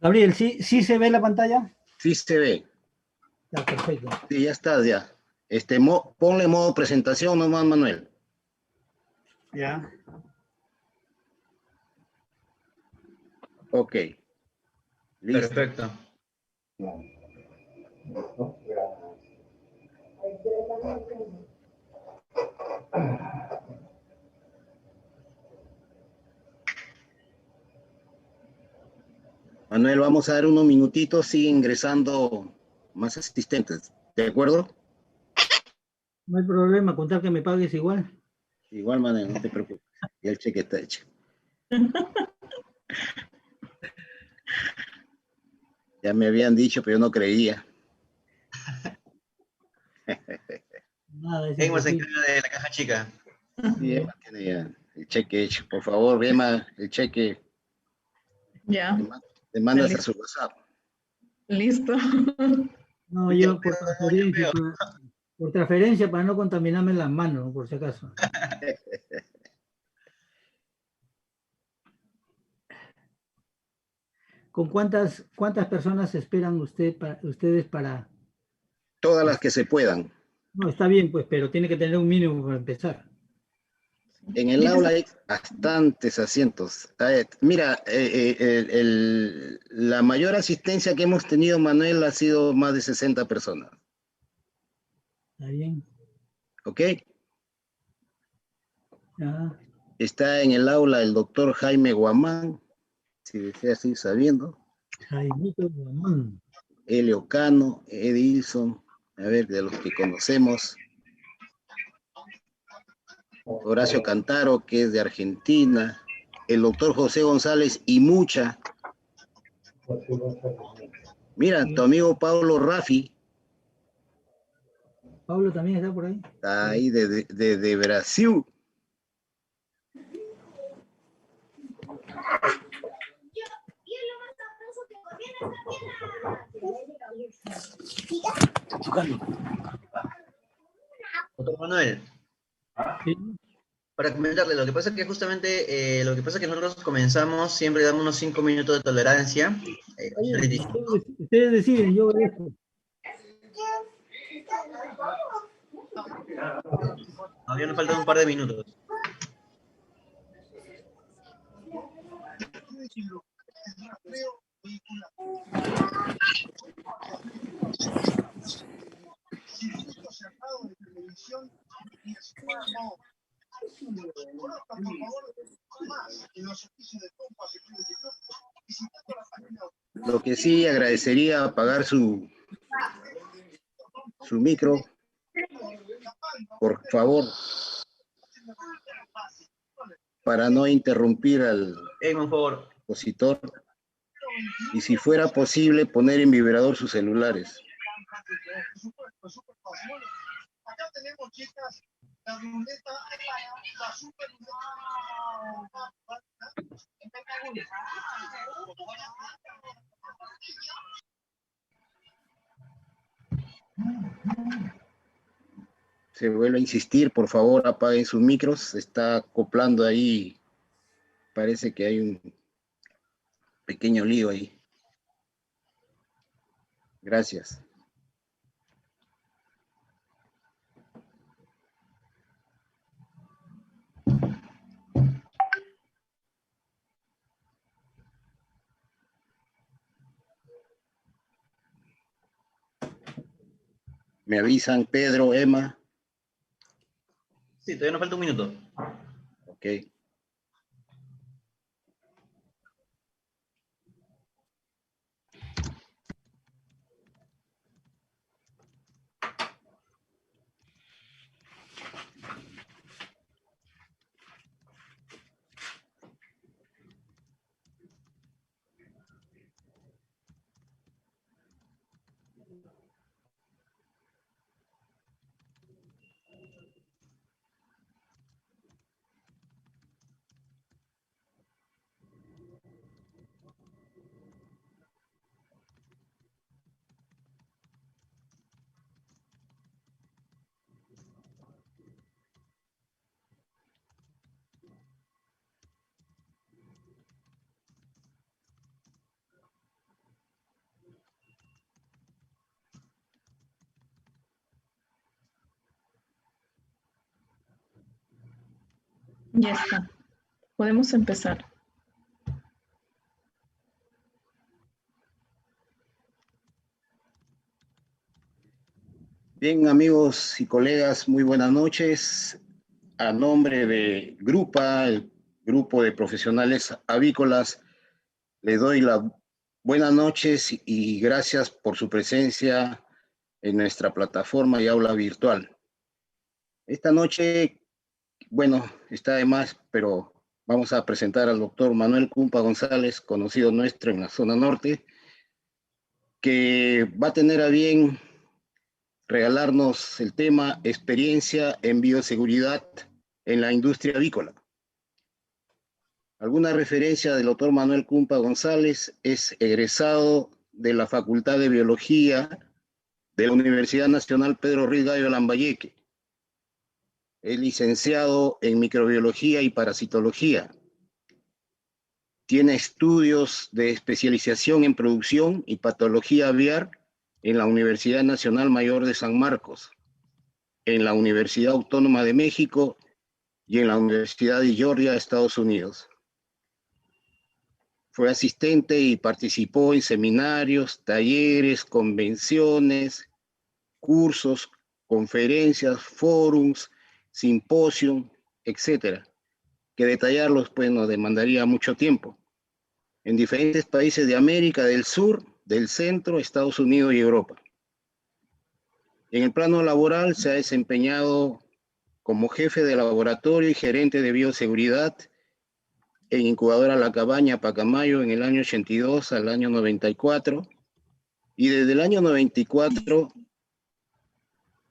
Gabriel, ¿sí se ve la pantalla? Sí se ve. Ya, perfecto. Sí, ya está, ya. Ponle modo presentación nomás, Manuel. Ya. Ok. Listo. Perfecto. Manuel, vamos a dar unos minutitos, sigue ingresando más asistentes. ¿De acuerdo? No hay problema, contar que me pagues igual. Igual, Manuel, no te preocupes. Ya el cheque está hecho. Ya me habían dicho, pero yo no creía. Nada, es Emma se imposible. encarga de la caja chica. Sí, Emma tiene ya el cheque hecho. Por favor, Emma, el cheque Ya, te mandas a listo. su WhatsApp. Listo. No, Ya yo veo. por transferencia para no contaminarme las manos, por si acaso. ¿Con cuántas personas esperan ustedes para...? Todas las que se puedan. No, está bien, pues, pero tiene que tener un mínimo para empezar. En el aula hay bastantes asientos. Mira, la mayor asistencia que hemos tenido, Manuel, ha sido más de 60 personas. ¿Está bien? ¿Ok? Ya. Está en el aula el doctor Jaime Guamán, si desea seguir sabiendo. Jaimito Guamán. Elio Cano, Edison, a ver, de los que conocemos. Horacio Cantaro, que es de Argentina. El doctor José González y mucha. Mira, tu amigo Pablo Raffi, Pablo también está por ahí. está ahí de Brasil. Doctor Manuel, Sí. para comentarle, lo que pasa es que justamente, lo que pasa es que nosotros comenzamos, siempre damos unos 5 minutos de tolerancia. Está bien. Ustedes deciden, yo obedezco. Todavía nos faltan un par de minutos. Lo que sí agradecería apagar su micro, por favor, para no interrumpir al Por favor. expositor. Y si fuera posible, poner en vibrador sus celulares. Acá tenemos, chicas, la ruleta, la super Se vuelve a insistir, por favor, apaguen sus micros. Se está acoplando ahí. Parece que hay un pequeño lío ahí. Gracias. Me avisan Pedro, Emma. Sí, todavía nos falta un minuto. Ok. Ya está. Podemos empezar. Bien, amigos y colegas, muy buenas noches. A nombre de Grupa, el grupo de profesionales avícolas, les doy las buenas noches y gracias por su presencia en nuestra plataforma y aula virtual. Esta noche, bueno, está de más, pero vamos a presentar al doctor Manuel Cumpa González, conocido nuestro en la zona norte, que va a tener a bien regalarnos el tema experiencia en bioseguridad en la industria avícola. Alguna referencia del doctor Manuel Cumpa González: es egresado de la Facultad de Biología de la Universidad Nacional Pedro Ruiz Gallo Lambayeque. Es licenciado en microbiología y parasitología. Tiene estudios de especialización en producción y patología aviar en la Universidad Nacional Mayor de San Marcos, en la Universidad Autónoma de México y en la Universidad de Georgia, Estados Unidos. Fue asistente y participó en seminarios, talleres, convenciones, cursos, conferencias, forums, simposios, etcétera, que detallarlos pues nos demandaría mucho tiempo, en diferentes países de América del Sur, del Centro, Estados Unidos y Europa. En el plano laboral se ha desempeñado como jefe de laboratorio y gerente de bioseguridad en Incubadora La Cabaña, Pacamayo, en el año 82 al año 94, y desde el año 94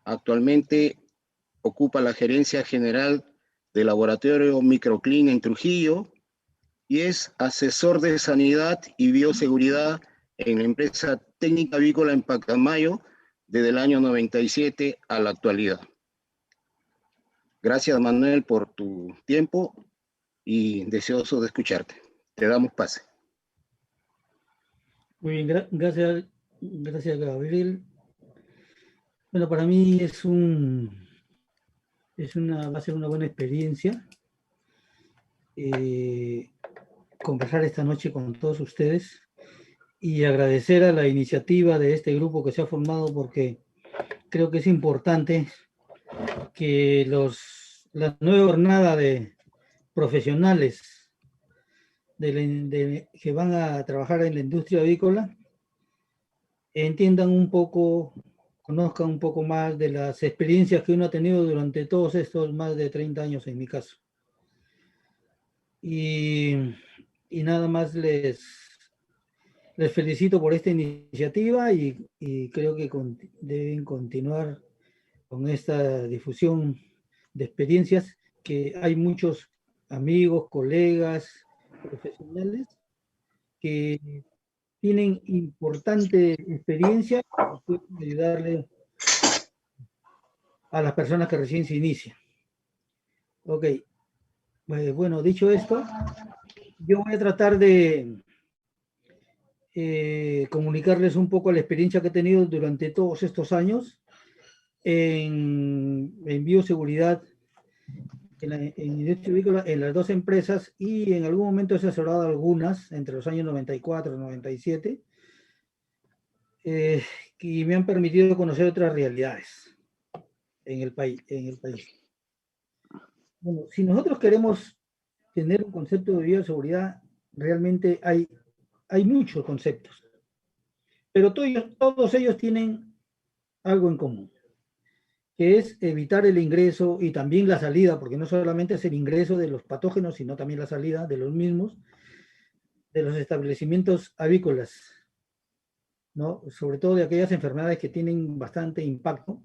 actualmente ocupa la gerencia general del Laboratorio Microclin en Trujillo y es asesor de sanidad y bioseguridad en la empresa técnica avícola en Pacamayo desde el año 97 a la actualidad. Gracias, Manuel, por tu tiempo y deseoso de escucharte. Te damos pase. Muy bien, gracias, Gabriel. Bueno, para mí va a ser una buena experiencia conversar esta noche con todos ustedes y agradecer a la iniciativa de este grupo que se ha formado, porque creo que es importante que la nueva jornada de profesionales que van a trabajar en la industria avícola entiendan un poco, conozcan un poco más de las experiencias que uno ha tenido durante todos estos más de 30 años en mi caso. Y nada más les felicito por esta iniciativa y creo que deben continuar con esta difusión de experiencias, que hay muchos amigos, colegas, profesionales que tienen importante experiencia y pueden ayudarle a las personas que recién se inician. Ok, bueno, dicho esto, yo voy a tratar de comunicarles un poco la experiencia que he tenido durante todos estos años en bioseguridad, en industria avícola, en las dos empresas, y en algún momento he asesorado algunas entre los años 94 y 97, y me han permitido conocer otras realidades en el país. Bueno, si nosotros queremos tener un concepto de bioseguridad, realmente hay muchos conceptos, pero todos ellos tienen algo en común, que es evitar el ingreso y también la salida, porque no solamente es el ingreso de los patógenos, sino también la salida de los mismos, de los establecimientos avícolas, ¿no? Sobre todo de aquellas enfermedades que tienen bastante impacto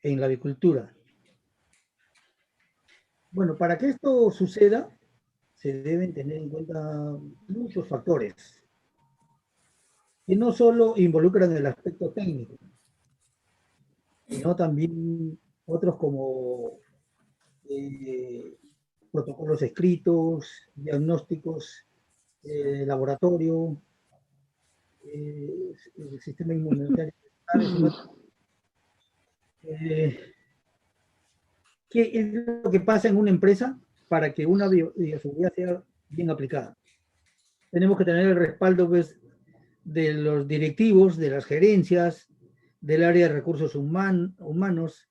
en la avicultura. Bueno, para que esto suceda, se deben tener en cuenta muchos factores, que no solo involucran el aspecto técnico, sino también otros como protocolos escritos, diagnósticos, laboratorio, el sistema inmunitario. ¿Qué es lo que pasa en una empresa? para que una bioseguridad sea bien aplicada. Tenemos que tener el respaldo, pues, de los directivos, de las gerencias, del área de recursos humanos,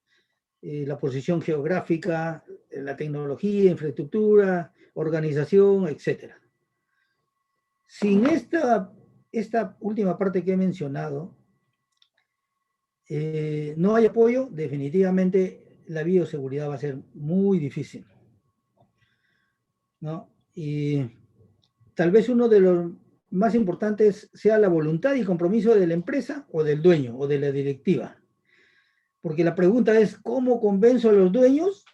la posición geográfica, la tecnología, infraestructura, organización, etc. Sin esta última parte que he mencionado, no hay apoyo, definitivamente la bioseguridad va a ser muy difícil, ¿no? Y tal vez uno de los más importantes sea la voluntad y compromiso de la empresa o del dueño o de la directiva. Porque la pregunta es, ¿cómo convenzo a los dueños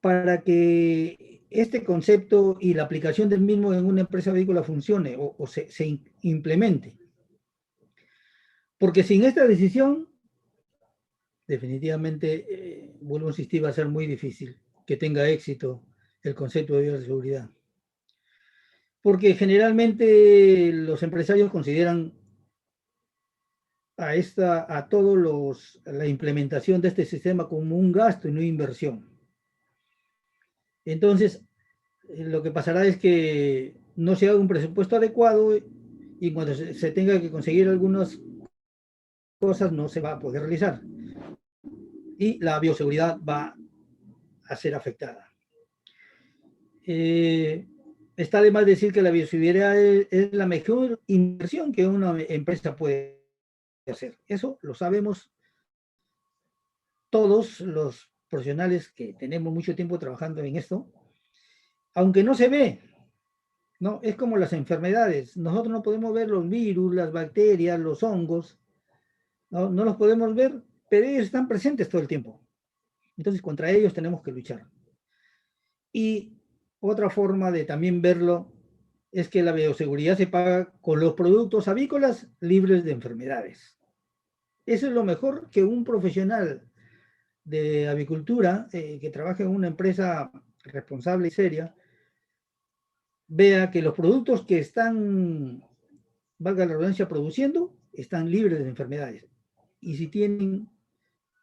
para que este concepto y la aplicación del mismo en una empresa avícola funcione o se implemente? Porque sin esta decisión, definitivamente, vuelvo a insistir, va a ser muy difícil que tenga éxito el concepto de bioseguridad. Porque generalmente los empresarios consideran a todos la implementación de este sistema como un gasto y no inversión. Entonces, lo que pasará es que no se haga un presupuesto adecuado y cuando se tenga que conseguir algunas cosas no se va a poder realizar. Y la bioseguridad va a ser afectada. Está de más decir que la bioseguridad es la mejor inversión que una empresa puede hacer. Eso lo sabemos todos los profesionales que tenemos mucho tiempo trabajando en esto, aunque no se ve, ¿no? Es como las enfermedades. Nosotros no podemos ver los virus, las bacterias, los hongos, no los podemos ver, pero ellos están presentes todo el tiempo. Entonces, contra ellos tenemos que luchar. Y otra forma de también verlo es que la bioseguridad se paga con los productos avícolas libres de enfermedades. Eso es lo mejor que un profesional de avicultura que trabaja en una empresa responsable y seria vea que los productos que están, valga la redundancia, produciendo, están libres de enfermedades. Y si tienen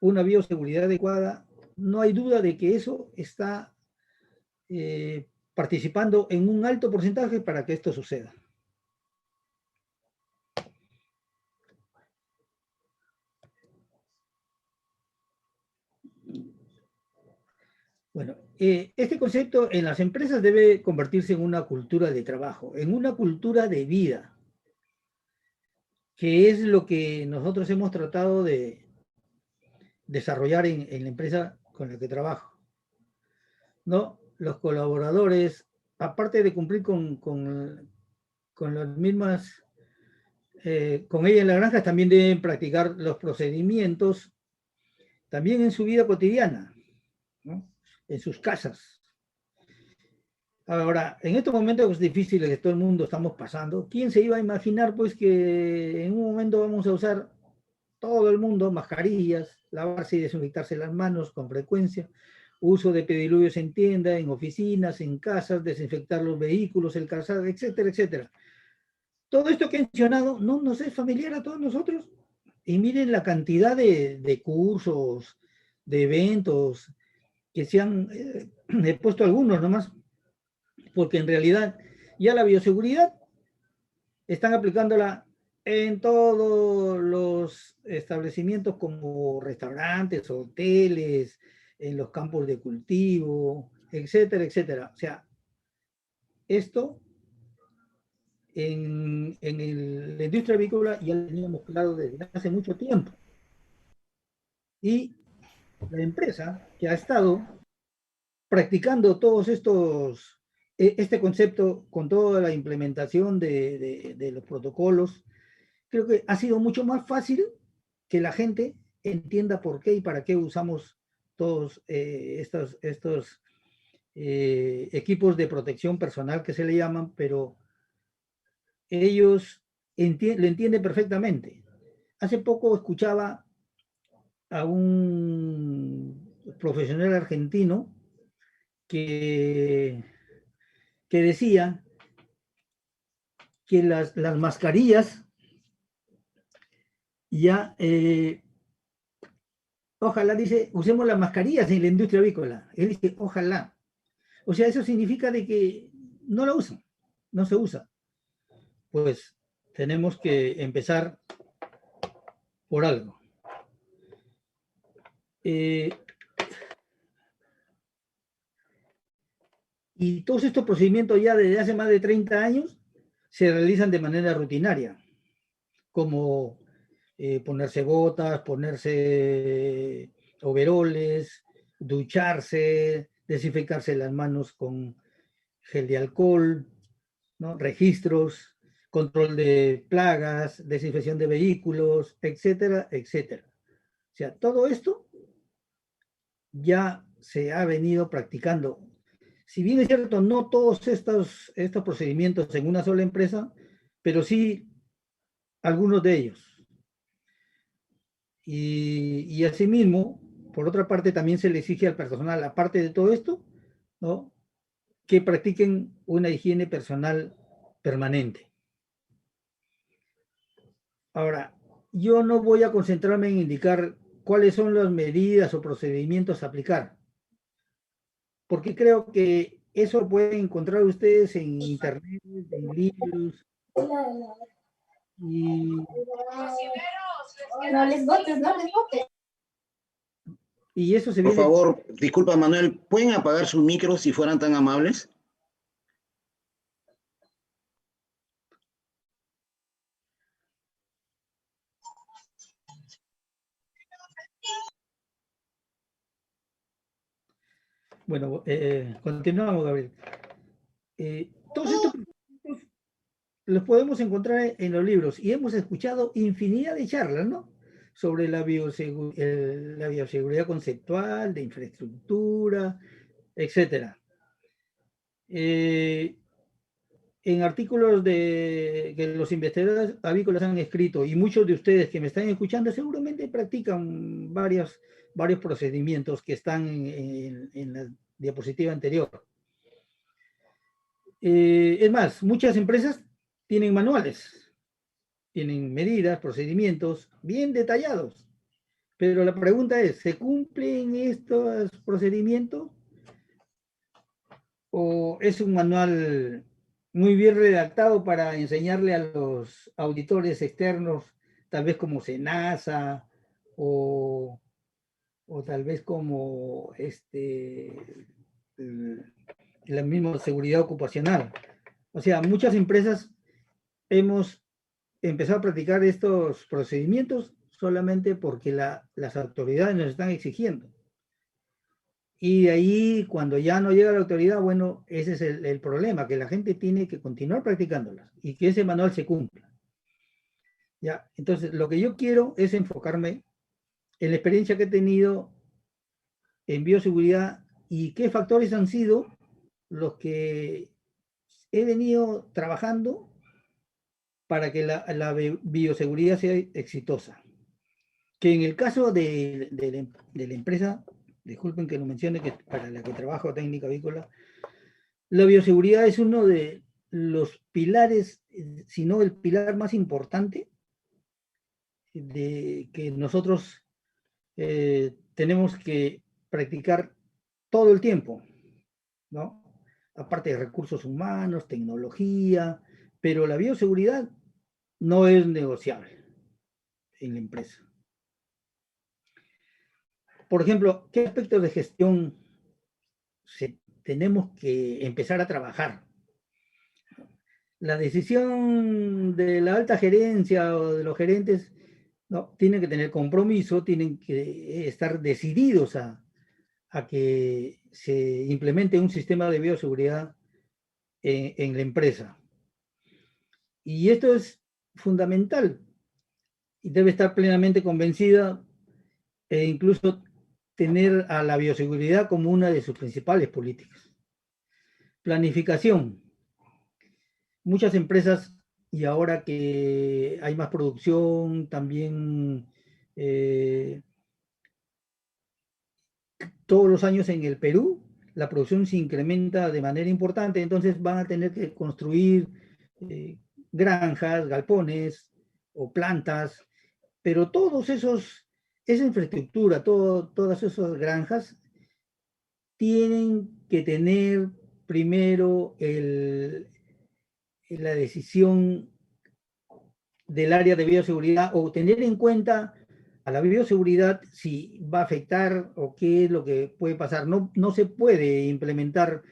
una bioseguridad adecuada, no hay duda de que eso está participando en un alto porcentaje para que esto suceda. Bueno, este concepto en las empresas debe convertirse en una cultura de trabajo, en una cultura de vida, que es lo que nosotros hemos tratado de desarrollar en la empresa con la que trabajo, ¿no? Los colaboradores, aparte de cumplir con las mismas, con ella en la granja, también deben practicar los procedimientos también en su vida cotidiana, ¿no? En sus casas. Ahora, en estos momentos difíciles que todo el mundo estamos pasando, ¿quién se iba a imaginar pues que en un momento vamos a usar todo el mundo mascarillas, lavarse y desinfectarse las manos con frecuencia, uso de pediluvios en tienda, en oficinas, en casas, desinfectar los vehículos, el calzado, etcétera, etcétera? Todo esto que he mencionado no nos es familiar a todos nosotros. Y miren la cantidad de cursos, de eventos, que se han he puesto algunos nomás, porque en realidad ya la bioseguridad están aplicándola en todos los establecimientos como restaurantes, hoteles, en los campos de cultivo, etcétera, etcétera. O sea, esto en la industria avícola ya lo teníamos claro desde hace mucho tiempo. Y la empresa que ha estado practicando todos este concepto con toda la implementación de los protocolos, creo que ha sido mucho más fácil que la gente entienda por qué y para qué usamos todos estos equipos de protección personal que se le llaman, pero ellos lo entienden perfectamente. Hace poco escuchaba a un profesional argentino que decía que las mascarillas ya, ojalá, dice, usemos las mascarillas en la industria avícola. Él dice, ojalá, O sea, eso significa de que no la usan, no se usa. Pues tenemos que empezar por algo. Y todos estos procedimientos ya desde hace más de 30 años se realizan de manera rutinaria, como ponerse botas, ponerse overoles, ducharse, desinfectarse las manos con gel de alcohol, ¿no? Registros, control de plagas, desinfección de vehículos, etcétera, etcétera. O sea, todo esto ya se ha venido practicando. Si bien es cierto, no todos estos procedimientos en una sola empresa, pero sí algunos de ellos. Y asimismo, por otra parte, también se le exige al personal, aparte de todo esto, ¿no?, que practiquen una higiene personal permanente. Ahora, yo no voy a concentrarme en indicar cuáles son las medidas o procedimientos a aplicar, porque creo que eso lo pueden encontrar ustedes en internet, en libros, y, No les botes, no les botes. y eso se Por viene... favor, disculpa Manuel, ¿pueden apagar sus micros si fueran tan amables? Bueno, continuamos, Gabriel. Todos estos procedimientos los podemos encontrar en los libros y hemos escuchado infinidad de charlas, ¿no?, sobre la bioseguridad conceptual, de infraestructura, etcétera. En artículos que los investigadores avícolas han escrito, y muchos de ustedes que me están escuchando seguramente practican varios procedimientos que están en la diapositiva anterior. Es más, muchas empresas tienen manuales, tienen medidas, procedimientos bien detallados, pero la pregunta es, ¿se cumplen estos procedimientos o es un manual muy bien redactado para enseñarle a los auditores externos, tal vez como SENASA o tal vez como la misma seguridad ocupacional? O sea, muchas empresas hemos empezado a practicar estos procedimientos solamente porque las autoridades nos están exigiendo. Y de ahí, cuando ya no llega la autoridad, bueno, ese es el problema, que la gente tiene que continuar practicándolas y que ese manual se cumpla. ¿Ya? Entonces, lo que yo quiero es enfocarme en la experiencia que he tenido en bioseguridad y qué factores han sido los que he venido trabajando para que la bioseguridad sea exitosa. Que en el caso de la empresa, disculpen que lo mencione, que para la que trabajo, Técnica Avícola, la bioseguridad es uno de los pilares, si no el pilar más importante de que nosotros tenemos que practicar todo el tiempo, ¿no? Aparte de recursos humanos, tecnología, pero la bioseguridad no es negociable en la empresa. Por ejemplo, ¿qué aspectos de gestión tenemos que empezar a trabajar? La decisión de la alta gerencia o de los gerentes, ¿no?, tienen que tener compromiso, tienen que estar decididos a que se implemente un sistema de bioseguridad en la empresa. Y esto es fundamental y debe estar plenamente convencida e incluso tener a la bioseguridad como una de sus principales políticas. Planificación. Muchas empresas, y ahora que hay más producción, también todos los años en el Perú, la producción se incrementa de manera importante, entonces van a tener que construir granjas, galpones o plantas, pero esa infraestructura, todas esas granjas tienen que tener primero la decisión del área de bioseguridad o tener en cuenta a la bioseguridad si va a afectar o qué es lo que puede pasar. No se puede implementar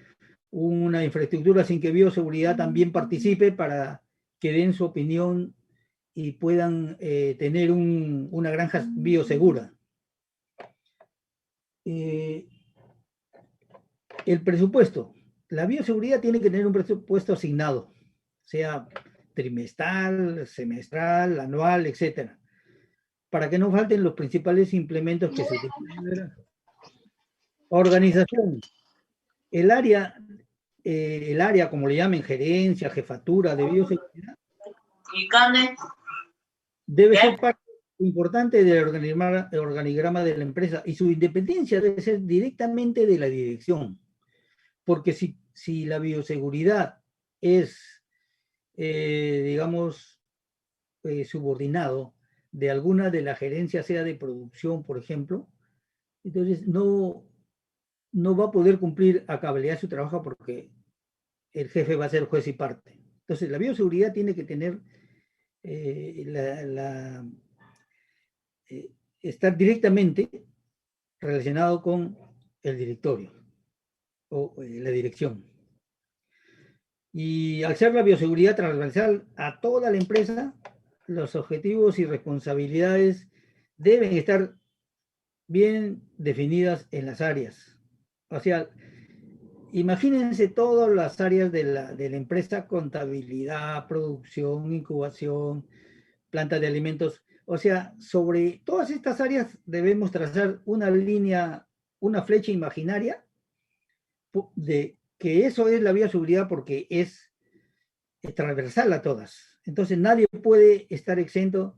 una infraestructura sin que bioseguridad también participe para que den su opinión y puedan tener una granja biosegura. El presupuesto. La bioseguridad tiene que tener un presupuesto asignado, sea trimestral, semestral, anual, etcétera, para que no falten los principales implementos que se utilizan. Organización. El área, como le llamen, gerencia, jefatura de bioseguridad, debe ser parte importante del organigrama de la empresa y su independencia debe ser directamente de la dirección. Porque si la bioseguridad es, digamos, subordinado de alguna de las gerencias, sea de producción, por ejemplo, entonces no va a poder cumplir a cabalidad su trabajo porque el jefe va a ser juez y parte. Entonces, la bioseguridad tiene que tener estar directamente relacionado con el directorio o la dirección. Y al ser la bioseguridad transversal a toda la empresa, los objetivos y responsabilidades deben estar bien definidas en las áreas. O sea, imagínense todas las áreas de la empresa: contabilidad, producción, incubación, planta de alimentos. O sea, sobre todas estas áreas debemos trazar una línea, una flecha imaginaria de que eso es la bioseguridad porque es transversal a todas. Entonces nadie puede estar exento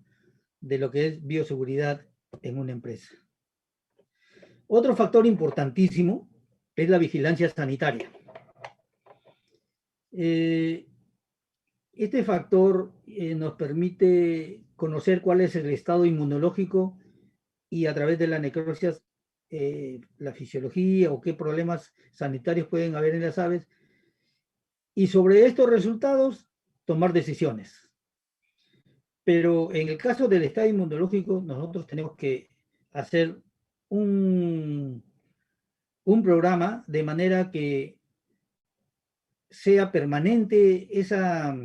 de lo que es bioseguridad en una empresa. Otro factor importantísimo es la vigilancia sanitaria. Este factor nos permite conocer cuál es el estado inmunológico y a través de la necropsia la fisiología o qué problemas sanitarios pueden haber en las aves, y sobre estos resultados tomar decisiones. Pero en el caso del estado inmunológico, nosotros tenemos que hacer un programa de manera que sea permanente esas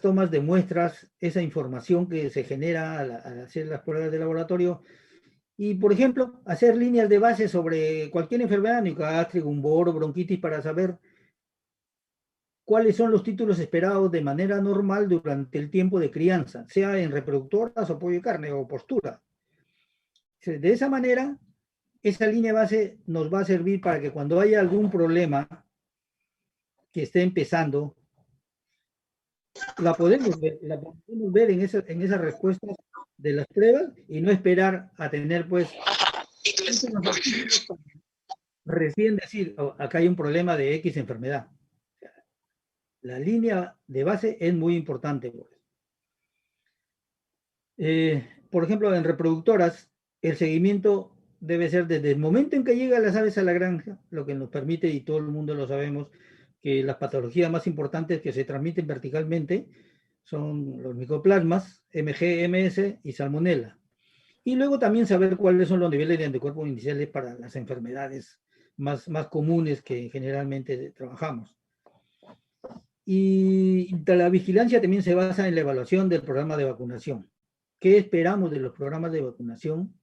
tomas de muestras, esa información que se genera al hacer las pruebas de laboratorio. Y, por ejemplo, hacer líneas de base sobre cualquier enfermedad, neogástrica, gumboro, bronquitis, para saber cuáles son los títulos esperados de manera normal durante el tiempo de crianza, sea en reproductoras o pollo y carne o postura. De esa manera, esa línea de base nos va a servir para que cuando haya algún problema que esté empezando, la podemos ver en esas respuestas de las pruebas y no esperar a tener, pues, recién decir, oh, acá hay un problema de X enfermedad. La línea de base es muy importante. Por ejemplo, en reproductoras, el seguimiento debe ser desde el momento en que llegan las aves a la granja, lo que nos permite, y todo el mundo lo sabemos, que las patologías más importantes que se transmiten verticalmente son los micoplasmas, MG, MS y salmonella. Y luego también saber cuáles son los niveles de anticuerpos iniciales para las enfermedades más comunes que generalmente trabajamos. Y la vigilancia también se basa en la evaluación del programa de vacunación. ¿Qué esperamos de los programas de vacunación?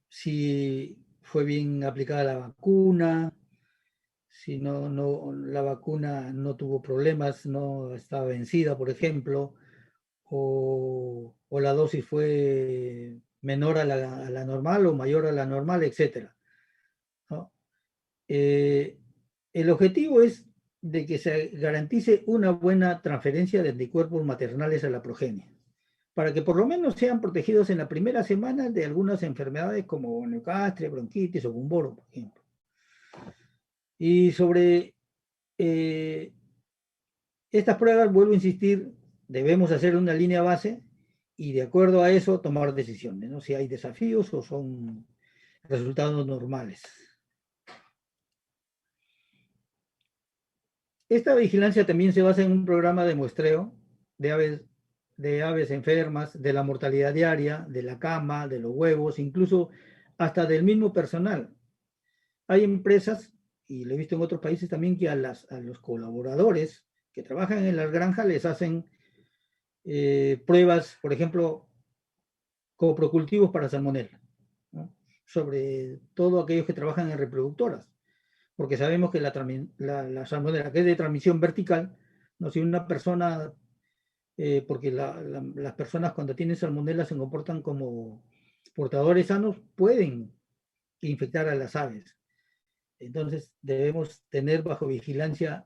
Si fue bien aplicada la vacuna, si la vacuna no tuvo problemas, no estaba vencida, por ejemplo, o la dosis fue menor a la normal o mayor a la normal, etc. ¿No? El objetivo es de que se garantice una buena transferencia de anticuerpos maternales a la progenie, para que por lo menos sean protegidos en la primera semana de algunas enfermedades como neogástrica, bronquitis o gumboro, por ejemplo. Y sobre estas pruebas, vuelvo a insistir, debemos hacer una línea base y de acuerdo a eso tomar decisiones, ¿no? Si hay desafíos o son resultados normales. Esta vigilancia también se basa en un programa de muestreo de aves enfermas, de la mortalidad diaria, de la cama, de los huevos, incluso hasta del mismo personal. Hay empresas, y lo he visto en otros países también, que a los colaboradores que trabajan en las granjas les hacen pruebas, por ejemplo, coprocultivos para salmonella, ¿no? Sobre todo aquellos que trabajan en reproductoras, porque sabemos que la salmonella, que es de transmisión vertical, no, si una persona, porque las personas cuando tienen salmonella se comportan como portadores sanos, pueden infectar a las aves. Entonces debemos tener bajo vigilancia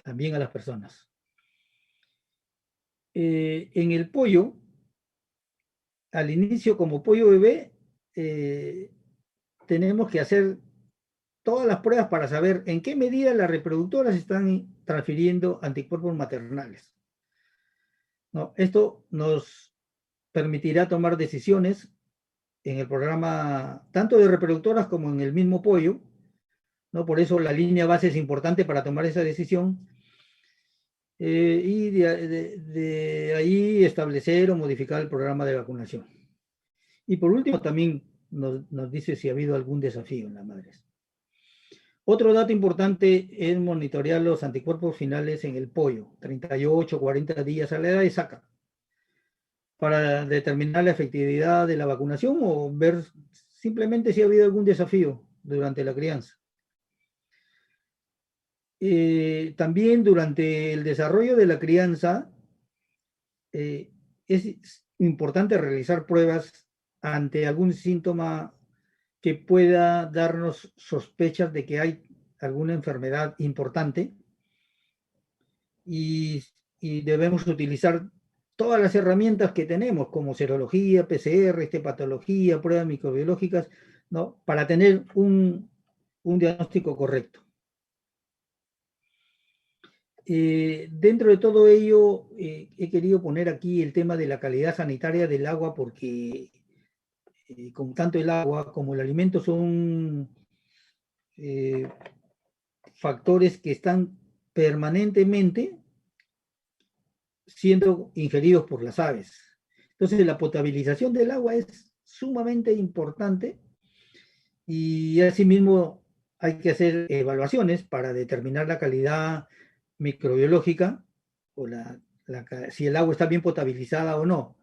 también a las personas. En el pollo, al inicio como pollo bebé, tenemos que hacer todas las pruebas para saber en qué medida las reproductoras están transfiriendo anticuerpos maternales, ¿no? Esto nos permitirá tomar decisiones en el programa tanto de reproductoras como en el mismo pollo, ¿no? Por eso la línea base es importante para tomar esa decisión. Y de ahí establecer o modificar el programa de vacunación. Y por último, también nos dice si ha habido algún desafío en las madres. Otro dato importante es monitorear los anticuerpos finales en el pollo, 38, 40 días a la edad de saca, para determinar la efectividad de la vacunación o ver simplemente si ha habido algún desafío durante la crianza. También durante el desarrollo de la crianza es importante realizar pruebas ante algún síntoma que pueda darnos sospechas de que hay alguna enfermedad importante y debemos utilizar todas las herramientas que tenemos como serología, PCR, patología, pruebas microbiológicas, ¿no? Para tener un diagnóstico correcto. Dentro de todo ello, he querido poner aquí el tema de la calidad sanitaria del agua porque como tanto el agua como el alimento son factores que están permanentemente siendo ingeridos por las aves. Entonces la potabilización del agua es sumamente importante y asimismo hay que hacer evaluaciones para determinar la calidad microbiológica o si el agua está bien potabilizada o no.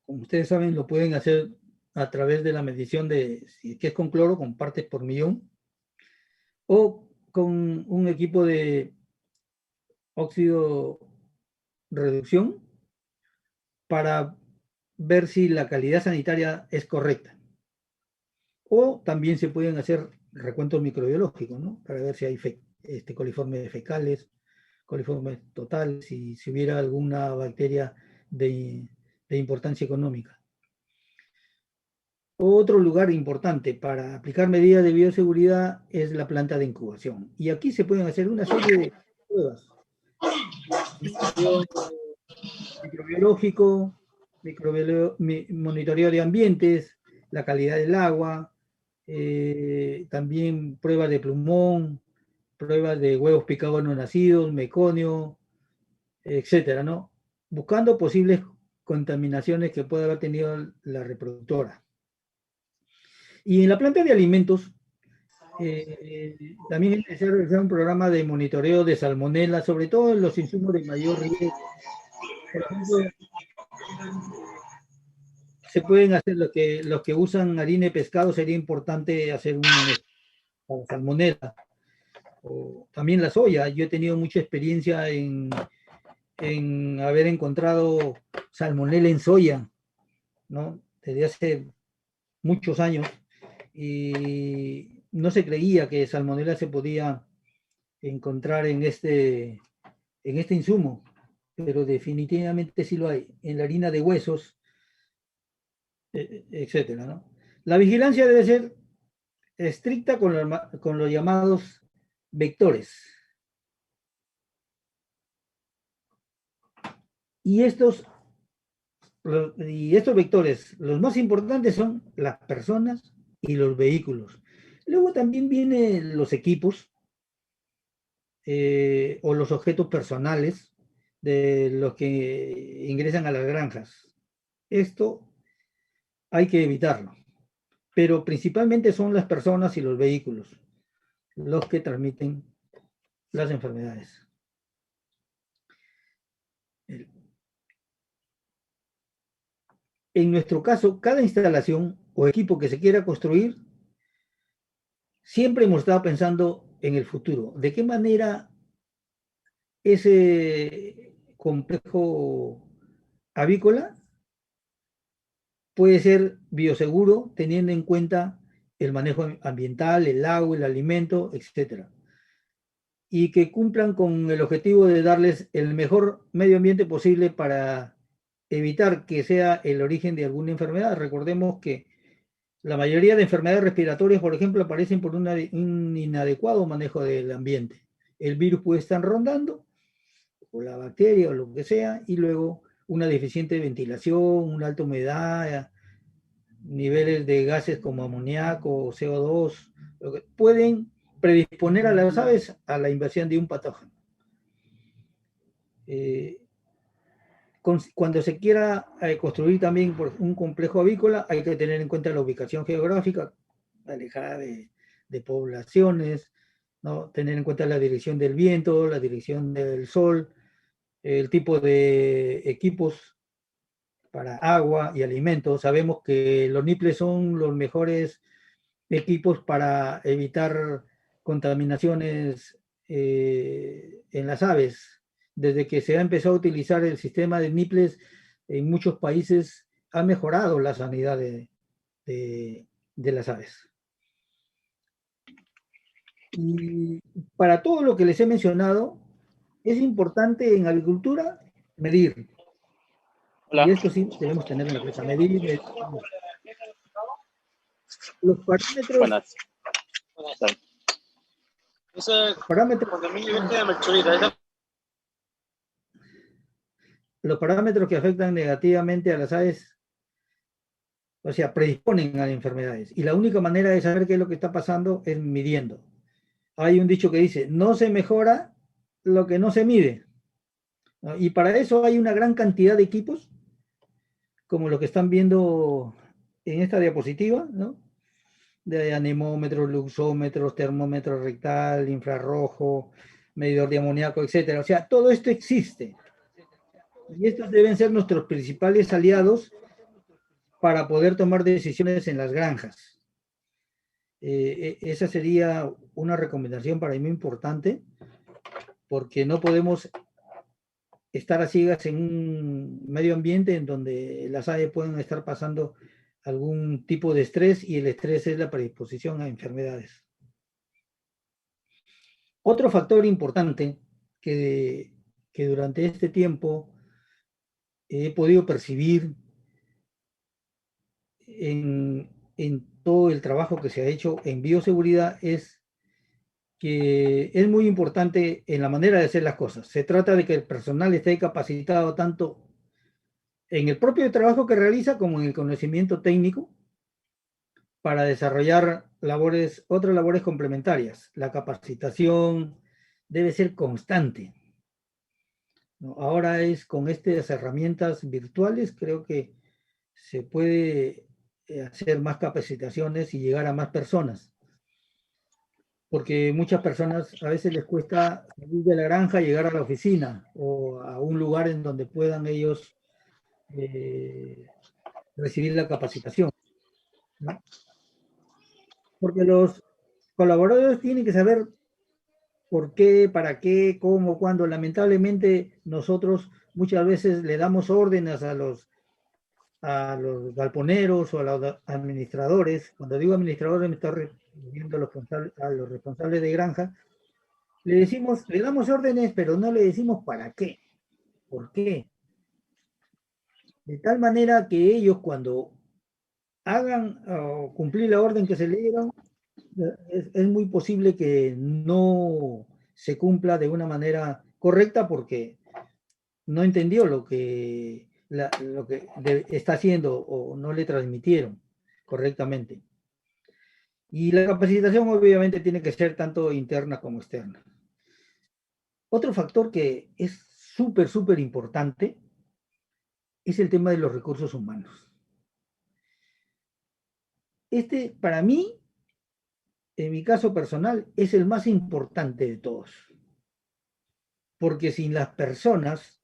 Como ustedes saben, lo pueden hacer a través de la medición de si es con cloro, con partes por millón, o con un equipo de óxido reducción para ver si la calidad sanitaria es correcta. O también se pueden hacer recuentos microbiológicos, ¿no? Para ver si hay coliformes fecales, coliformes totales, si hubiera alguna bacteria de importancia económica. Otro lugar importante para aplicar medidas de bioseguridad es la planta de incubación. Y aquí se pueden hacer una serie de pruebas. Microbiológico, monitoreo de ambientes, la calidad del agua, también pruebas de plumón, pruebas de huevos picados no nacidos, meconio, etcétera, ¿no? Buscando posibles contaminaciones que pueda haber tenido la reproductora. Y en la planta de alimentos, también es necesario realizar un programa de monitoreo de salmonela, sobre todo en los insumos de mayor riesgo. Por ejemplo, se pueden hacer los que usan harina de pescado, sería importante hacer para salmonela. O también la soya. Yo he tenido mucha experiencia en haber encontrado salmonela en soya, ¿no? Desde hace muchos años. Y no se creía que salmonela se podía encontrar en este insumo, pero definitivamente sí lo hay. En la harina de huesos, etcétera, ¿no? La vigilancia debe ser estricta con los llamados vectores. Y estos vectores, los más importantes son las personas y los vehículos. Luego también vienen los equipos o los objetos personales de los que ingresan a las granjas. Esto hay que evitarlo, pero principalmente son las personas y los vehículos los que transmiten las enfermedades. En nuestro caso, cada instalación o equipo que se quiera construir, siempre hemos estado pensando en el futuro. ¿De qué manera ese complejo avícola puede ser bioseguro teniendo en cuenta el manejo ambiental, el agua, el alimento, etcétera? Y que cumplan con el objetivo de darles el mejor medio ambiente posible para evitar que sea el origen de alguna enfermedad. Recordemos que la mayoría de enfermedades respiratorias, por ejemplo, aparecen por un inadecuado manejo del ambiente. El virus puede estar rondando, o la bacteria, o lo que sea, y luego una deficiente ventilación, una alta humedad, niveles de gases como amoníaco o CO2, lo que pueden predisponer a las aves a la invasión de un patógeno. Cuando se quiera construir también un complejo avícola, hay que tener en cuenta la ubicación geográfica, alejada de poblaciones, ¿no? Tener en cuenta la dirección del viento, la dirección del sol, el tipo de equipos para agua y alimentos. Sabemos que los niples son los mejores equipos para evitar contaminaciones en las aves. Desde que se ha empezado a utilizar el sistema de niples en muchos países, ha mejorado la sanidad de las aves. Y para todo lo que les he mencionado, es importante en agricultura medir. Hola. Y esto sí debemos tener en la cabeza, medir. Los parámetros. Buenas. Los parámetros que afectan negativamente a las aves, o sea, predisponen a enfermedades. Y la única manera de saber qué es lo que está pasando es midiendo. Hay un dicho que dice, no se mejora lo que no se mide, ¿no? Y para eso hay una gran cantidad de equipos, como lo que están viendo en esta diapositiva, ¿no? De anemómetros, luxómetros, termómetro rectal, infrarrojo, medidor de amoníaco, etcétera. O sea, todo esto existe. Y estos deben ser nuestros principales aliados para poder tomar decisiones en las granjas. Esa sería una recomendación para mí importante, porque no podemos estar a ciegas en un medio ambiente en donde las aves pueden estar pasando algún tipo de estrés, y el estrés es la predisposición a enfermedades. Otro factor importante que durante este tiempo he podido percibir en todo el trabajo que se ha hecho en bioseguridad es que es muy importante en la manera de hacer las cosas. Se trata de que el personal esté capacitado tanto en el propio trabajo que realiza como en el conocimiento técnico para desarrollar otras labores complementarias. La capacitación debe ser constante, ¿no? Ahora es con estas herramientas virtuales, creo que se puede hacer más capacitaciones y llegar a más personas. Porque muchas personas a veces les cuesta salir de la granja, llegar a la oficina o a un lugar en donde puedan ellos recibir la capacitación, ¿no? Porque los colaboradores tienen que saber por qué, para qué, cómo, cuándo. Lamentablemente nosotros muchas veces le damos órdenes a los galponeros o a los administradores. Cuando digo administradores me estoy refiriendo a los responsables de granja. Le damos órdenes, pero no le decimos para qué, por qué. De tal manera que ellos, cuando hagan o cumplir la orden que se le dieron, es muy posible que no se cumpla de una manera correcta porque no entendió lo que está haciendo o no le transmitieron correctamente. Y la capacitación obviamente tiene que ser tanto interna como externa. Otro factor que es súper importante es el tema de los recursos humanos. Este, para mí, en mi caso personal, es el más importante de todos. Porque sin las personas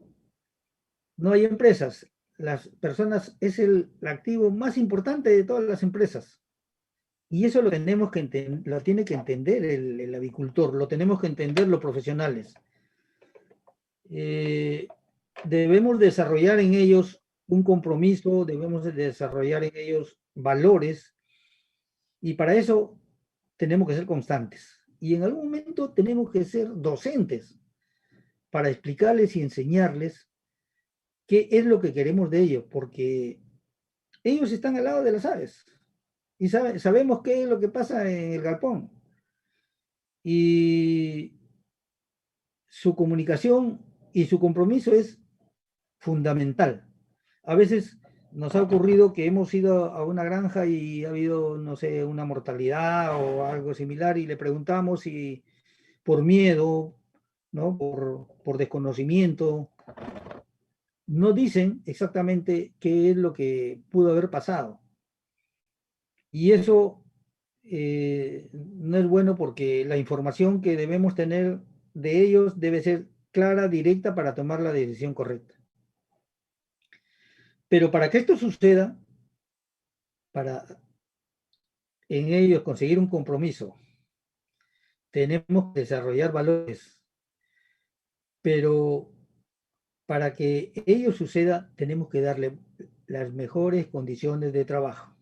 no hay empresas. Las personas es el activo más importante de todas las empresas. Y eso lo tenemos que lo tiene que entender el avicultor, lo tenemos que entender los profesionales. Debemos desarrollar en ellos un compromiso, debemos desarrollar en ellos valores, y para eso tenemos que ser constantes. Y en algún momento tenemos que ser docentes para explicarles y enseñarles qué es lo que queremos de ellos, porque ellos están al lado de las aves y sabemos qué es lo que pasa en el galpón. Y su comunicación y su compromiso es fundamental. A veces nos ha ocurrido que hemos ido a una granja y ha habido, no sé, una mortalidad o algo similar y le preguntamos si por miedo, ¿no? Por desconocimiento, no dicen exactamente qué es lo que pudo haber pasado. Y eso no es bueno porque la información que debemos tener de ellos debe ser clara, directa para tomar la decisión correcta. Pero para que esto suceda, para en ellos conseguir un compromiso, tenemos que desarrollar valores. Pero para que ello suceda, tenemos que darle las mejores condiciones de trabajo.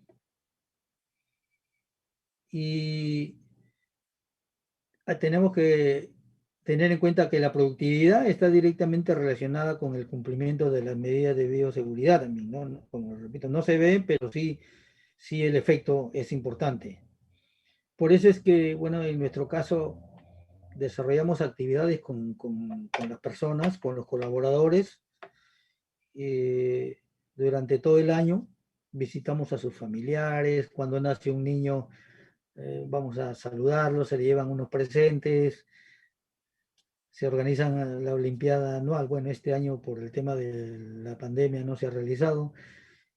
Y tenemos que tener en cuenta que la productividad está directamente relacionada con el cumplimiento de las medidas de bioseguridad también, ¿no? Como repito, no se ve, pero sí el efecto es importante. Por eso es que, bueno, en nuestro caso desarrollamos actividades con las personas, con los colaboradores, durante todo el año. Visitamos a sus familiares, cuando nace un niño vamos a saludarlo, se le llevan unos presentes, se organizan la Olimpiada anual. Bueno, este año por el tema de la pandemia no se ha realizado.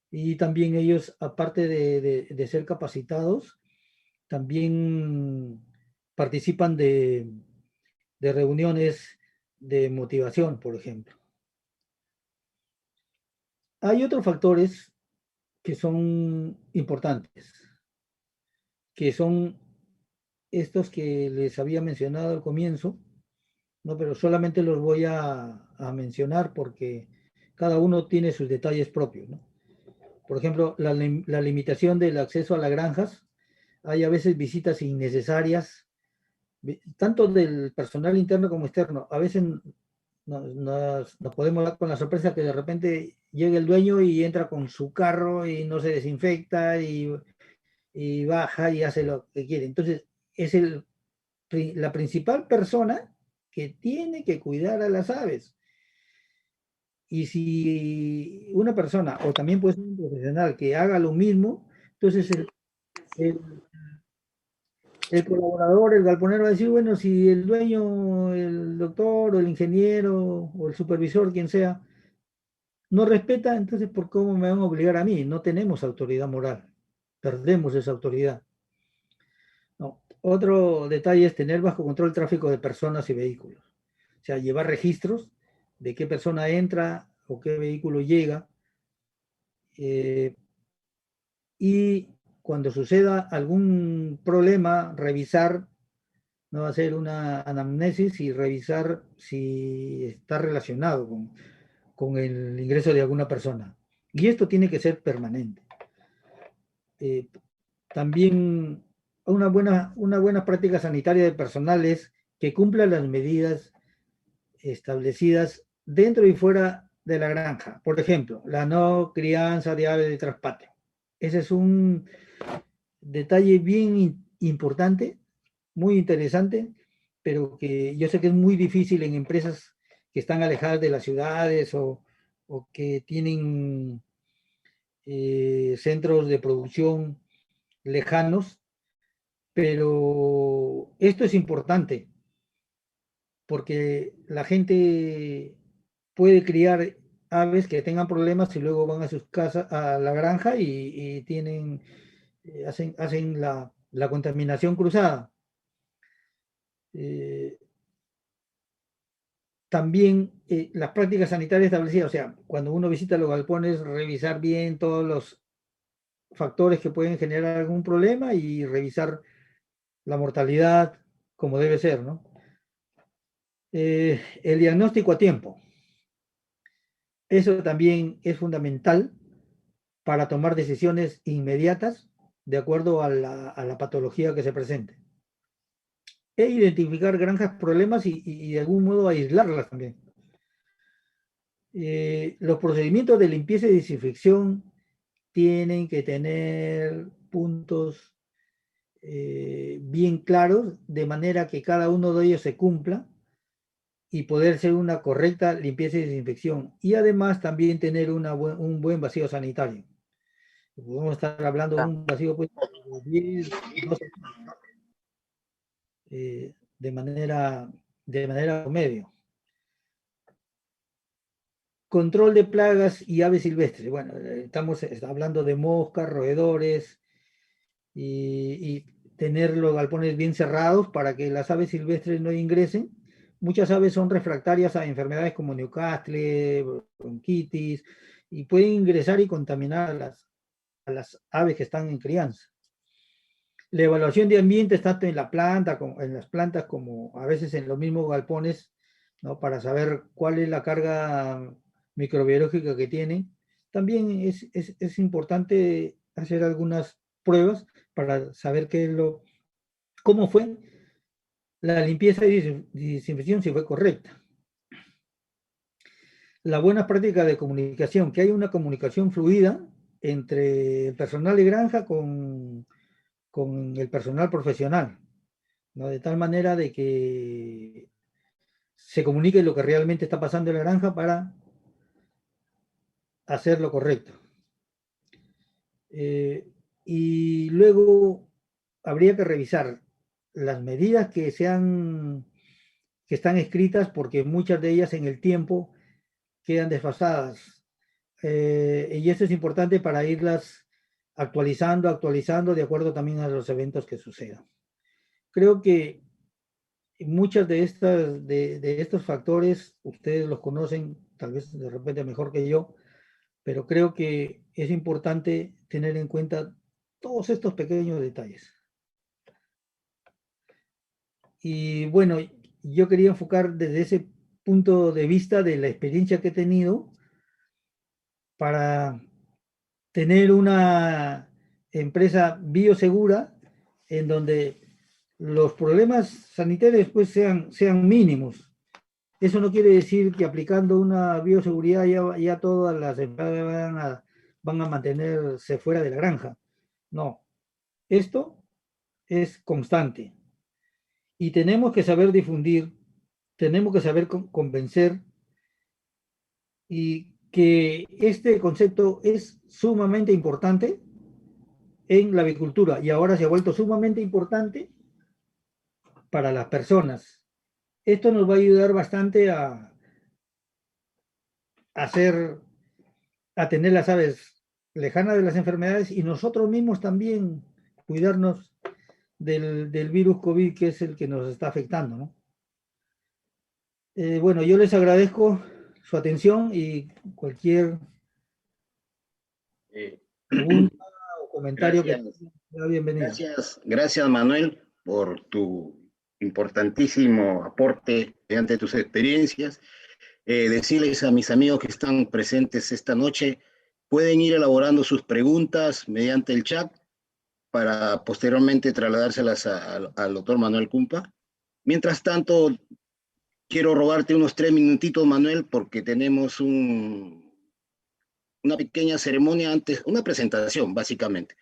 Y también ellos, aparte de ser capacitados, también participan de reuniones de motivación, por ejemplo. Hay otros factores que son importantes, que son estos que les había mencionado al comienzo, ¿no? Pero solamente los voy a mencionar porque cada uno tiene sus detalles propios, ¿no? Por ejemplo, la limitación del acceso a las granjas. Hay a veces visitas innecesarias, tanto del personal interno como externo. A veces nos podemos dar con la sorpresa que de repente llega el dueño y entra con su carro y no se desinfecta y baja y hace lo que quiere. Entonces, es la principal persona que tiene que cuidar a las aves. Y si una persona, o también puede ser un profesional, que haga lo mismo, entonces el, el colaborador, el galponero va a decir, bueno, si el dueño, el doctor, o el ingeniero, o el supervisor, quien sea, no respeta, entonces ¿por cómo me van a obligar a mí? No tenemos autoridad moral, perdemos esa autoridad. No. Otro detalle es tener bajo control el tráfico de personas y vehículos. O sea, llevar registros de qué persona entra o qué vehículo llega. Y cuando suceda algún problema, revisar, no hacer una anamnesis y revisar si está relacionado con el ingreso de alguna persona. Y esto tiene que ser permanente. También una buena práctica sanitaria de personal es que cumpla las medidas establecidas dentro y fuera de la granja. Por ejemplo, la no crianza de aves de traspatio. Ese es un detalle bien importante, muy interesante, pero que yo sé que es muy difícil en empresas que están alejadas de las ciudades o que tienen centros de producción lejanos, Pero esto es importante porque la gente puede criar aves que tengan problemas y luego van a sus casas, a la granja y tienen, hacen la contaminación cruzada. También las prácticas sanitarias establecidas, o sea, cuando uno visita los galpones, revisar bien todos los factores que pueden generar algún problema y revisar la mortalidad como debe ser, ¿no? El diagnóstico a tiempo. Eso también es fundamental para tomar decisiones inmediatas de acuerdo a la patología que se presente. E identificar granjas problemas y de algún modo aislarlas también. Los procedimientos de limpieza y desinfección tienen que tener puntos bien claros, de manera que cada uno de ellos se cumpla y poder ser una correcta limpieza y desinfección. Y además también tener un buen vacío sanitario. Podemos estar hablando de un vacío pues, de 10, 12, de manera promedio. Control de plagas y aves silvestres. Bueno, estamos hablando de moscas, roedores y tener los galpones bien cerrados para que las aves silvestres no ingresen. Muchas aves son refractarias a enfermedades como Newcastle, bronquitis, y pueden ingresar y contaminar a las aves que están en crianza. La evaluación de ambiente tanto en la planta, en las plantas, como a veces en los mismos galpones, ¿no? Para saber cuál es la carga microbiológica que tienen. También es importante hacer algunas pruebas para saber cómo fue la limpieza y desinfección, si fue correcta. La buena práctica de comunicación, que hay una comunicación fluida entre el personal de granja con el personal profesional, ¿no? De tal manera de que se comunique lo que realmente está pasando en la granja para hacer lo correcto. Y luego habría que revisar las medidas que están escritas, porque muchas de ellas en el tiempo quedan desfasadas. Y eso es importante para irlas actualizando de acuerdo también a los eventos que sucedan. Creo que muchas de estos factores ustedes los conocen tal vez de repente mejor que yo, pero creo que es importante tener en cuenta todos estos pequeños detalles. Y bueno, yo quería enfocar desde ese punto de vista de la experiencia que he tenido para tener una empresa biosegura en donde los problemas sanitarios pues sean mínimos. Eso no quiere decir que aplicando una bioseguridad ya todas las enfermedades van a mantenerse fuera de la granja. No, esto es constante y tenemos que saber difundir, tenemos que saber convencer, y que este concepto es sumamente importante en la avicultura y ahora se ha vuelto sumamente importante para las personas. Esto nos va a ayudar bastante a tener las aves lejanas de las enfermedades y nosotros mismos también cuidarnos del virus COVID, que es el que nos está afectando, ¿no? Bueno, yo les agradezco su atención y cualquier pregunta o comentario Gracias. que sea bienvenido. Gracias Manuel por tu importantísimo aporte ante tus experiencias. Decirles a mis amigos que están presentes esta noche, pueden ir elaborando sus preguntas mediante el chat para posteriormente trasladárselas al doctor Manuel Cumpa. Mientras tanto, quiero robarte unos 3 minutitos, Manuel, porque tenemos una pequeña ceremonia antes, una presentación, básicamente,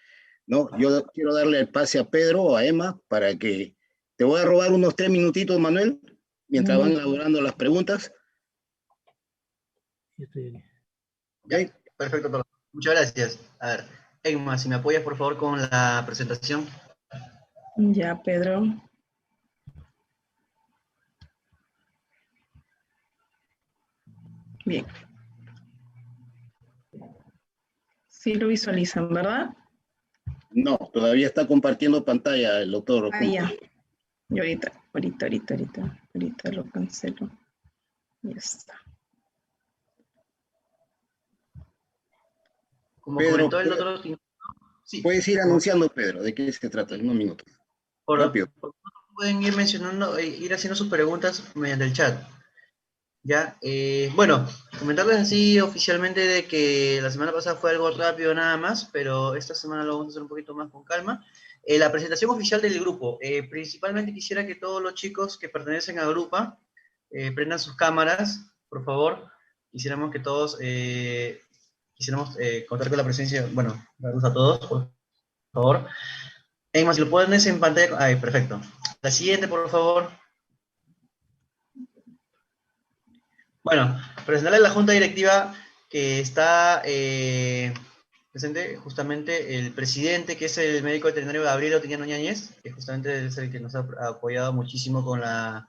¿no? Yo quiero darle el pase a Pedro o a Emma para que te voy a robar unos 3 minutitos, Manuel, mientras van elaborando las preguntas. Ya, perfecto, todo. Muchas gracias. A ver, Emma, si me apoyas por favor con la presentación. Ya, Pedro. Bien. Sí lo visualizan, ¿verdad? No, todavía está compartiendo pantalla el doctor. Ah, ya. Y ahorita lo cancelo. Ya está. Como Pedro, comentó el doctor, sí, puedes ir anunciando, Pedro, de qué se trata en unos minutos. Rápido. pueden ir mencionando, ir haciendo sus preguntas mediante el chat. Ya, bueno, comentarles así oficialmente de que la semana pasada fue algo rápido nada más, pero esta semana lo vamos a hacer un poquito más con calma. La presentación oficial del grupo. Principalmente quisiera que todos los chicos que pertenecen a Grupa prendan sus cámaras, por favor. Quisiéramos que todos, contar con la presencia, bueno, darlos a todos, por favor. Emma, si lo pones en pantalla, ay, perfecto. La siguiente, por favor. Bueno, presentarle a la junta directiva que está presente justamente el presidente, que es el médico veterinario Gabriel Otiñano Ñañez, que justamente es el que nos ha apoyado muchísimo con la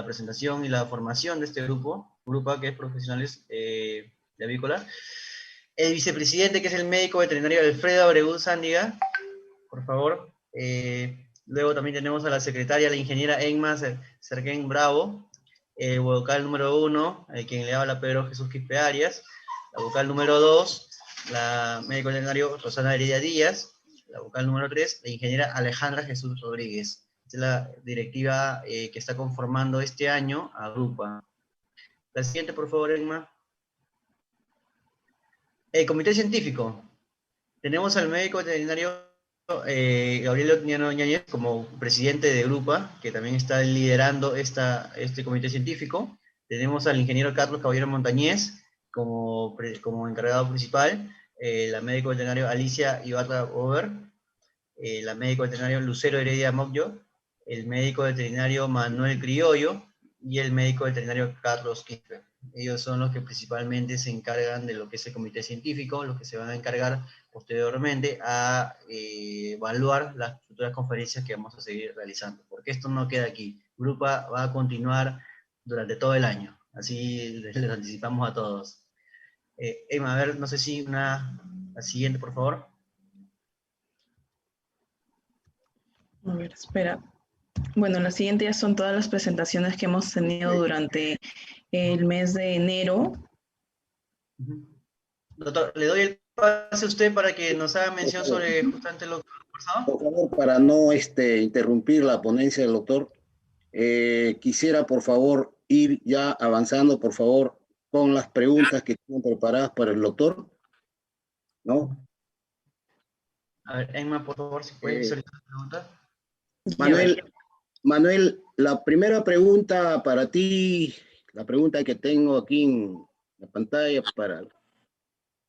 presentación y la formación de este grupo que es profesionales de avícola. El vicepresidente, que es el médico veterinario Alfredo Abregún Zándiga, por favor. Luego también tenemos a la secretaria, la ingeniera Emma Serquén Bravo, vocal número 1, quien le habla Pedro Jesús Quispe Arias, la vocal número 2, la médico veterinario Rosana Heredia Díaz, la vocal número 3, la ingeniera Alejandra Jesús Rodríguez. Esta es la directiva que está conformando este año a Grupa. La siguiente, por favor, Emma. El comité científico. Tenemos al médico veterinario Gabriel Otiñano Ñañez como presidente de Grupa, que también está liderando este comité científico. Tenemos al ingeniero Carlos Caballero Montañez como encargado principal, la médico veterinario Alicia Ibarra Over, la médico veterinario Lucero Heredia Moggio, el médico veterinario Manuel Criollo y el médico veterinario Carlos Quispe. Ellos son los que principalmente se encargan de lo que es el comité científico, los que se van a encargar posteriormente a evaluar las futuras conferencias que vamos a seguir realizando, porque esto no queda aquí. Grupa va a continuar durante todo el año, así les anticipamos a todos. Emma, a ver, no sé si la siguiente, por favor. A ver, espera. Bueno, la siguiente ya son todas las presentaciones que hemos tenido durante el mes de enero. Doctor, le doy el pase a usted para que nos haga mención sobre justamente lo que conversaba. Por favor, para no interrumpir la ponencia del doctor, quisiera, por favor, ir ya avanzando, por favor, con las preguntas que tienen preparadas para el doctor, ¿no? A ver, Emma, por favor, si puede solicitar la pregunta. Manuel, la primera pregunta para ti, la pregunta que tengo aquí en la pantalla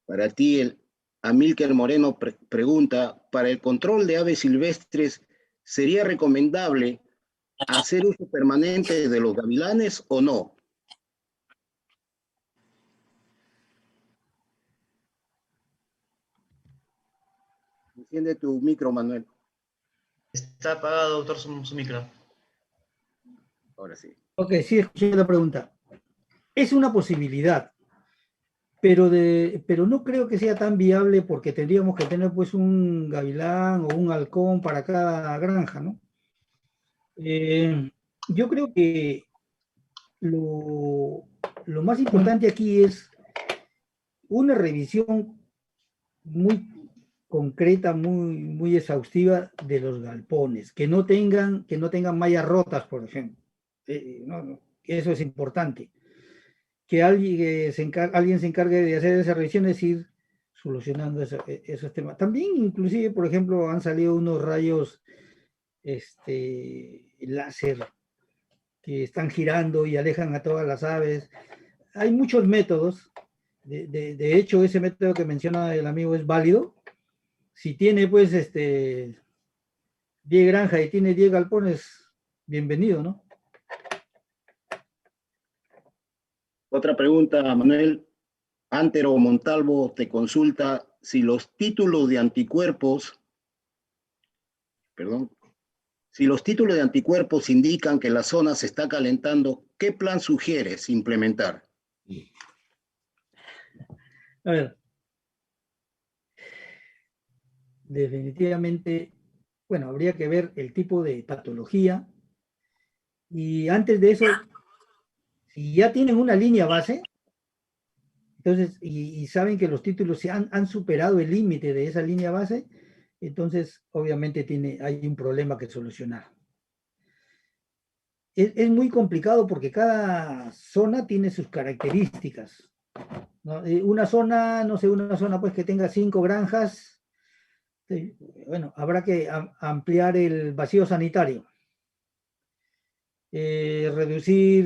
para ti, Amílcar Moreno pregunta, para el control de aves silvestres, ¿sería recomendable hacer uso permanente de los gavilanes o no? Enciende tu micro, Manuel. Está apagado, doctor, su micro. Ahora sí. Ok, sí, escuché la pregunta. Es una posibilidad, pero no creo que sea tan viable porque tendríamos que tener pues un gavilán o un halcón para cada granja, ¿no? Yo creo que lo más importante aquí es una revisión muy concreta, muy exhaustiva de los galpones, que no tengan mallas rotas, por ejemplo. Eso es importante. Que alguien se encargue de hacer esa revisión, es ir solucionando esos temas. También, inclusive, por ejemplo, han salido unos rayos láser que están girando y alejan a todas las aves. Hay muchos métodos. De hecho, ese método que menciona el amigo es válido. Si tiene, pues, 10 granjas y tiene 10 galpones, bienvenido, ¿no? Otra pregunta, Manuel. Antero Montalvo te consulta si los títulos de anticuerpos, perdón, Si los títulos de anticuerpos indican que la zona se está calentando, ¿qué plan sugieres implementar? A ver, definitivamente, bueno, habría que ver el tipo de patología y antes de eso, si ya tienen una línea base, entonces, y saben que los títulos han superado el límite de esa línea base, entonces obviamente hay un problema que solucionar. Es muy complicado porque cada zona tiene sus características, ¿no? Una zona, no sé, una zona pues que tenga 5 granjas, bueno, habrá que ampliar el vacío sanitario. Reducir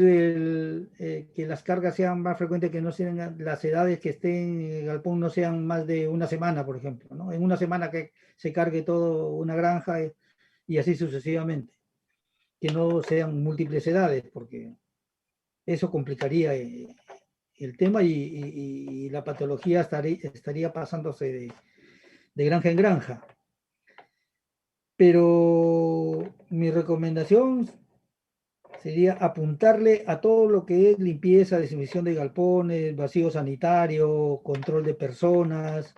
que las cargas sean más frecuentes, que no sean las edades que estén en el galpón no sean más de una semana, por ejemplo, ¿no? En una semana que se cargue todo una granja y así sucesivamente. Que no sean múltiples edades, porque eso complicaría el tema y la patología estaría pasándose de granja en granja. Pero mi recomendación sería apuntarle a todo lo que es limpieza, desinfección de galpones, vacío sanitario, control de personas,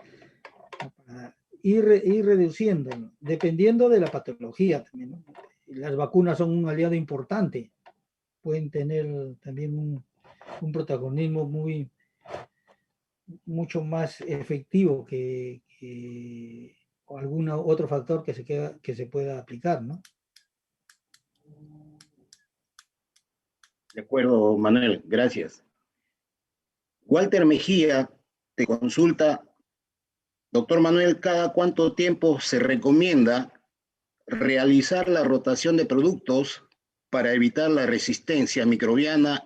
ir reduciendo, dependiendo de la patología también, ¿no? Las vacunas son un aliado importante, pueden tener también un protagonismo mucho más efectivo que algún otro factor que se pueda aplicar, ¿no? De acuerdo, Manuel, gracias. Walter Mejía te consulta, doctor Manuel, ¿cada cuánto tiempo se recomienda realizar la rotación de productos para evitar la resistencia microbiana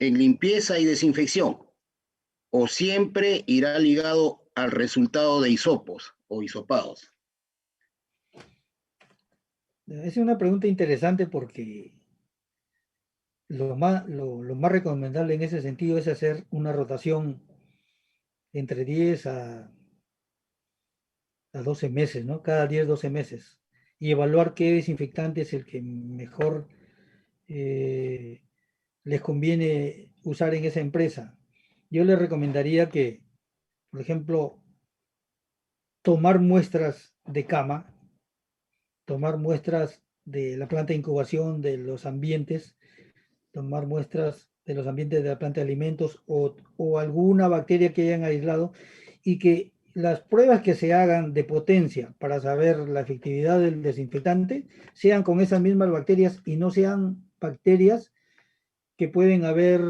en limpieza y desinfección? ¿O siempre irá ligado al resultado de hisopos o hisopados? Es una pregunta interesante porque lo más recomendable en ese sentido es hacer una rotación entre 10 a 12 meses, ¿no? Cada 10, 12 meses. Y evaluar qué desinfectante es el que mejor les conviene usar en esa empresa. Yo les recomendaría que, por ejemplo, tomar muestras de cama, tomar muestras de la planta de incubación, de los ambientes, tomar muestras de los ambientes de la planta de alimentos o alguna bacteria que hayan aislado y que las pruebas que se hagan de potencia para saber la efectividad del desinfectante sean con esas mismas bacterias y no sean bacterias que pueden haber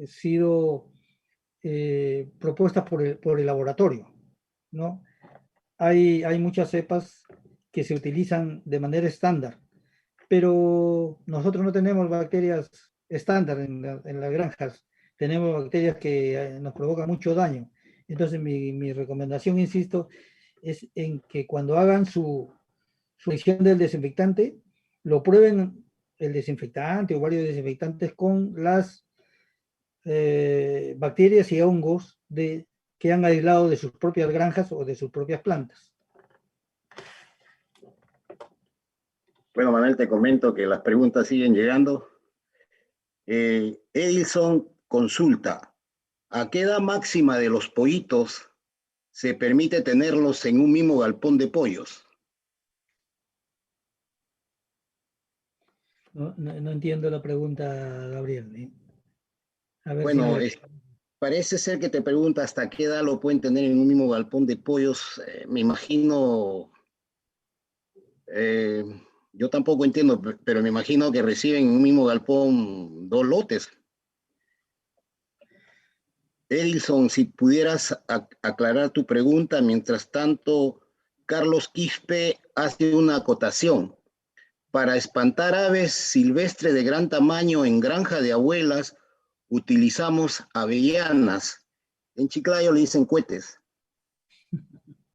sido propuestas por el laboratorio, ¿no? Hay muchas cepas que se utilizan de manera estándar, pero nosotros no tenemos bacterias estándar en las granjas, tenemos bacterias que nos provocan mucho daño. Entonces mi recomendación, insisto, es en que cuando hagan su edición del desinfectante, lo prueben el desinfectante o varios desinfectantes con las bacterias y hongos que han aislado de sus propias granjas o de sus propias plantas. Bueno, Manuel, te comento que las preguntas siguen llegando. Edilson consulta, ¿a qué edad máxima de los pollitos se permite tenerlos en un mismo galpón de pollos? No entiendo la pregunta, Gabriel, ¿eh? A ver Bueno, si parece ser que te pregunta hasta qué edad lo pueden tener en un mismo galpón de pollos. Me imagino, yo tampoco entiendo, pero me imagino que reciben en un mismo galpón 2 lotes. Edilson, si pudieras aclarar tu pregunta, mientras tanto, Carlos Quispe hace una acotación. Para espantar aves silvestres de gran tamaño en granja de abuelas, utilizamos avellanas. En Chiclayo le dicen cohetes.